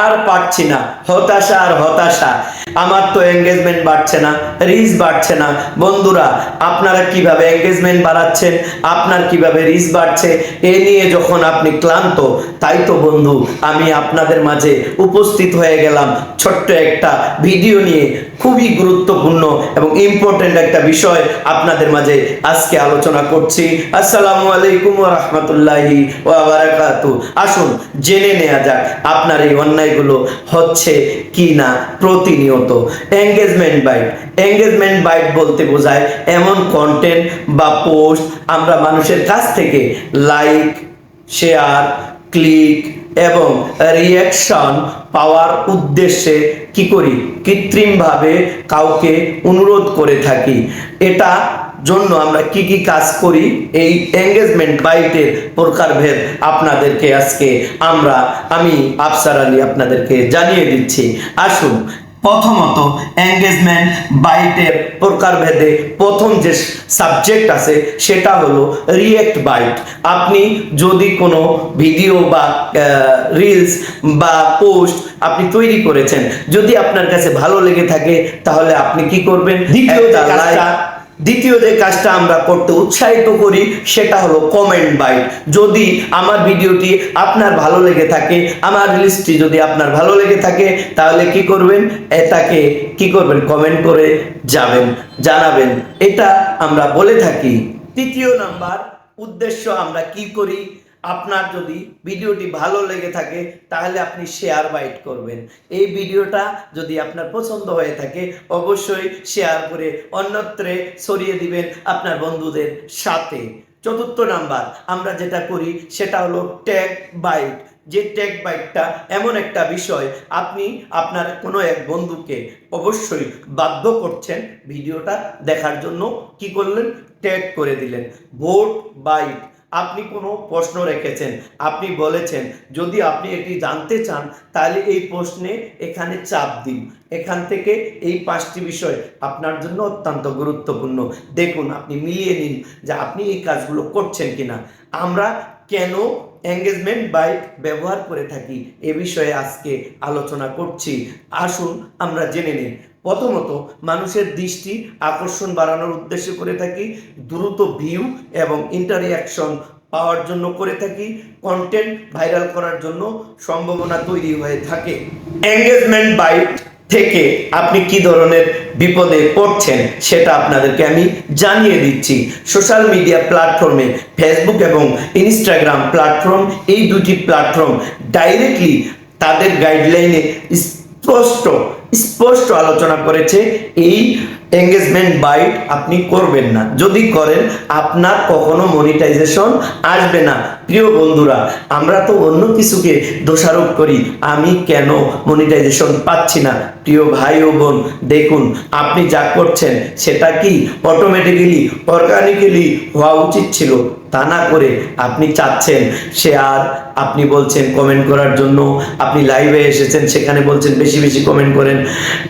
আর পারছি না, হতাশা আর হতাশা। আমার তো এঙ্গেজমেন্ট বাড়ছে না, রিচ বাড়ছে না। বন্ধুরা, আপনারা কিভাবে এঙ্গেজমেন্ট বাড়াচ্ছেন, আপনার কিভাবে রিচ বাড়ছে, এ নিয়ে যখন আপনি ক্লান্ত, তাই তো বন্ধু আমি আপনাদের মাঝে উপস্থিত হয়ে গেলাম ছোট্ট একটা ভিডিও নিয়ে। খুবই গুরুত্বপূর্ণ এবং ইম্পর্টেন্ট একটা বিষয় আপনাদের মাঝে আজকে আলোচনা করছি। আসসালামু আলাইকুম ওয়া রাহমাতুল্লাহি ওয়া বারাকাতুহু। আসুন জেনে নেওয়া যাক আপনার এই অন্যায়গুলো হচ্ছে কি না প্রতিনিয়ত। এঙ্গেজমেন্ট বাইট বলতে বোঝায় এমন কন্টেন্ট বা পোস্ট আমরা মানুষের কাছ থেকে লাইক, শেয়ার, ক্লিক এবং রিয়াকশন পাওয়ার উদ্দেশ্যে কি করি, কৃত্রিমভাবে কাউকে অনুরোধ করে থাকি। এটা জন্য আমরা কি কি কাজ করি, এই এঙ্গেজমেন্ট বাইটের প্রকারভেদ আপনাদেরকে আজকে আমি আফসার আলী আপনাদেরকে জানিয়ে দিচ্ছি। আসুন, প্রথমত এঙ্গেজমেন্ট বাইটের প্রকারভেদে প্রথম যে সাবজেক্ট আছে সেটা হলো রিয়েক্ট বাইট। আপনি যদি কোনো ভিডিও বা রিলস বা পোস্ট আপনি তৈরি করেছেন, যদি আপনার কাছে ভালো লেগে থাকে তাহলে আপনি কি করবেন, দ্বিতীয় যে কাজটা আমরা করতে উৎসাহিত করি সেটা হলো কমেন্ট বাইট। যদি আমার ভিডিওটি আপনার ভালো লেগে থাকে, আমার রিলসটি যদি আপনার ভালো লেগে থাকে, তাহলে কি করবেন, এটাকে কি করবেন, কমেন্ট করে জানাবেন। এটা আমরা বলে থাকি। তৃতীয় নাম্বার উদ্দেশ্য আমরা কি করি, আপনার যদি ভিডিওটি ভালো লেগে থাকে তাহলে আপনি শেয়ার বাইট করবেন। এই ভিডিওটা যদি আপনার পছন্দ হয়ে থাকে অবশ্যই শেয়ার করে অন্যত্রে ছড়িয়ে দিবেন আপনার বন্ধুদের সাথে। চতুর্থ নাম্বার আমরা যেটা করি সেটা হলো ট্যাগ বাইট। যে ট্যাগ বাইটটা এমন একটা বিষয়, আপনি আপনার কোনো এক বন্ধুকে অবশ্যই বাধ্য করছেন ভিডিওটা দেখার জন্য, কি করলেন, ট্যাগ করে দিলেন। ভোট বাইট, আপনি কোনো প্রশ্ন রেখেছেন, আপনি বলেছেন যদি আপনি এটি জানতে চান তাহলে এই প্রশ্নে এখানে চাপ দিন, এখান থেকে এই 5টি বিষয় আপনার জন্য অত্যন্ত গুরুত্বপূর্ণ। দেখুন, আপনি মিলিয়ে নিন যে আপনি এই কাজগুলো করছেন কিনা। আমরা কেন এঙ্গেজমেন্ট বাইট ব্যবহার করে থাকি এ বিষয়ে আজকে আলোচনা করছি। আসুন আমরা জেনে নিই। প্রথমত, মানুষের দৃষ্টি আকর্ষণ বাড়ানোর উদ্দেশ্যে করে থাকি, দ্রুত ভিউ এবং ইন্টারঅ্যাকশন পাওয়ার জন্য করে থাকি, কন্টেন্ট ভাইরাল করার জন্য সম্ভাবনা তৈরি হয়ে থাকে। এঙ্গেজমেন্ট বাইট থেকে আপনি কি ধরনের বিপদে পড়ছেন সেটা আপনাদেরকে আমি জানিয়ে দিচ্ছি। সোশ্যাল মিডিয়া প্ল্যাটফর্মে ফেসবুক এবং ইনস্টাগ্রাম প্ল্যাটফর্ম, এই দুটি প্ল্যাটফর্ম ডাইরেক্টলি তাদের গাইডলাইনে স্পষ্ট আলোচনা করেছে এই এঙ্গেজমেন্ট বাইট আপনি করবেন না। যদি করেন আপনার কখনো মনিটাইজেশন আসবে না। প্রিয় বন্ধুরা, আমরা তো অন্য কিছুকে দোষারোপ করি, আমি কেন মনিটাইজেশন পাচ্ছি না। প্রিয় ভাই ও বোন, দেখুন আপনি যা করছেন সেটা কি অটোমেটিক্যালি অর্গানিক্যালি হওয়া উচিত ছিল, তা না করে আপনি চাচ্ছেন শেয়ার, আপনি বলছেন কমেন্ট করার জন্য, আপনি লাইভে এসেছেন সেখানে বলছেন বেশি বেশি কমেন্ট করেন,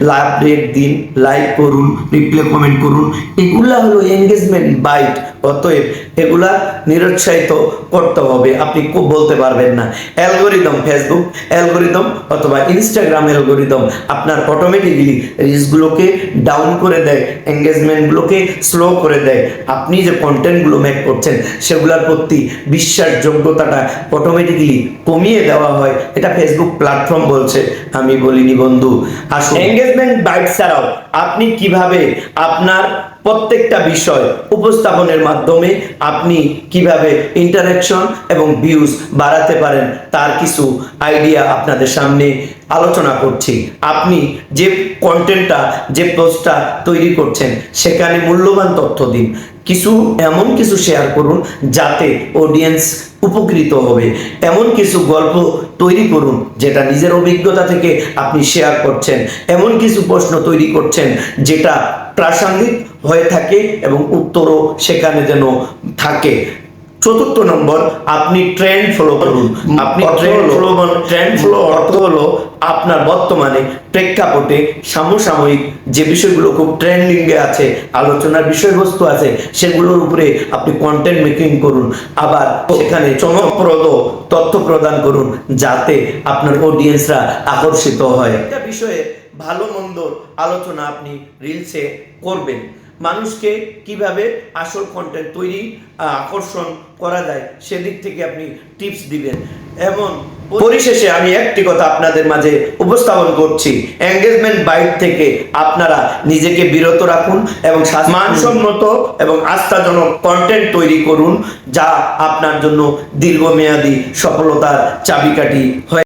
লাভ রেট দিন, লাইক করুন, রিপ্লে কমেন্ট করুন। এগুলা হলো এঙ্গেজমেন্ট বাইট। অতএব এগুলা নিরুৎসাহিত করতে হবে, আপনি খুব বলতে পারবেন না। অ্যালগোরিদম, ফেসবুক অ্যালগোরিদম অথবা ইনস্টাগ্রাম অ্যালগোরিদম আপনার অটোমেটিক্যালি রিচগুলোকে ডাউন করে দেয়, এঙ্গেজমেন্টগুলোকে স্লো করে দেয়। আপনি যে কন্টেন্টগুলো মেক করছেন সেগুলোর প্রতি বিশ্বাসযোগ্যতাটা অটোমেটিক্যালি কমিয়ে দেওয়া হয়। এটা ফেসবুক প্ল্যাটফর্ম বলছে, আমি বলিনি বন্ধু। আসুন, এঙ্গেজমেন্ট বাইট ছাড়াও আপনি কিভাবে আপনার প্রত্যেকটা বিষয় উপস্থাপনের মাধ্যমে আপনি কিভাবে ইন্টারঅ্যাকশন এবং ভিউজ বাড়াতে পারেন তার কিছু আইডিয়া আপনাদের সামনে আলোচনা করছি। আপনি যে কন্টেন্টটা, যে পোস্টটা তৈরি করছেন সেখানে মূল্যবান তথ্য দিন, এমন কিছু শেয়ার করুন যাতে অডিয়েন্স উপকৃত হবে। এমন কিছু গল্প তৈরি করুন যেটা নিজের অভিজ্ঞতা থেকে আপনি শেয়ার করছেন। এমন কিছু প্রশ্ন তৈরি করছেন যেটা প্রাসঙ্গিক হয়ে থাকে এবং উত্তরও সেখানে যেন থাকে। চতুর্থ নম্বর, আপনি ট্রেন্ড ফলো করুন। আপনি ট্রেন্ড ফলো অর্থ হলো আপনার বর্তমানে প্রেক্ষাপটে সমসাময়িক যে বিষয়গুলো খুব ট্রেন্ডিং এ আছে, আলোচনার বিষয়বস্তু আছে, সেগুলোর উপরে আপনি কন্টেন্ট মেকিং করুন। আবার সেখানে চমকপ্রদ তথ্য প্রদান করুন যাতে আপনার অডিয়েন্সরা আকর্ষিত হয়। একটা বিষয়ে ভালো মন্দ আলোচনা আপনি রিলসে করবেন। মানুষকে কিভাবে আসল কন্টেন্ট তৈরি আকর্ষণ করা যায় সেদিক থেকে আপনি টিপস দিবেন। এবং পরিশেষে আমি একটি কথা আপনাদের মাঝে উপস্থাপন করছি, এঙ্গেজমেন্ট বাইট থেকে আপনারা নিজেকে বিরত রাখুন এবং মানসম্মত এবং আস্থাজনক কন্টেন্ট তৈরি করুন, যা আপনার জন্য দীর্ঘমেয়াদী সফলতার চাবিকাঠি হয়ে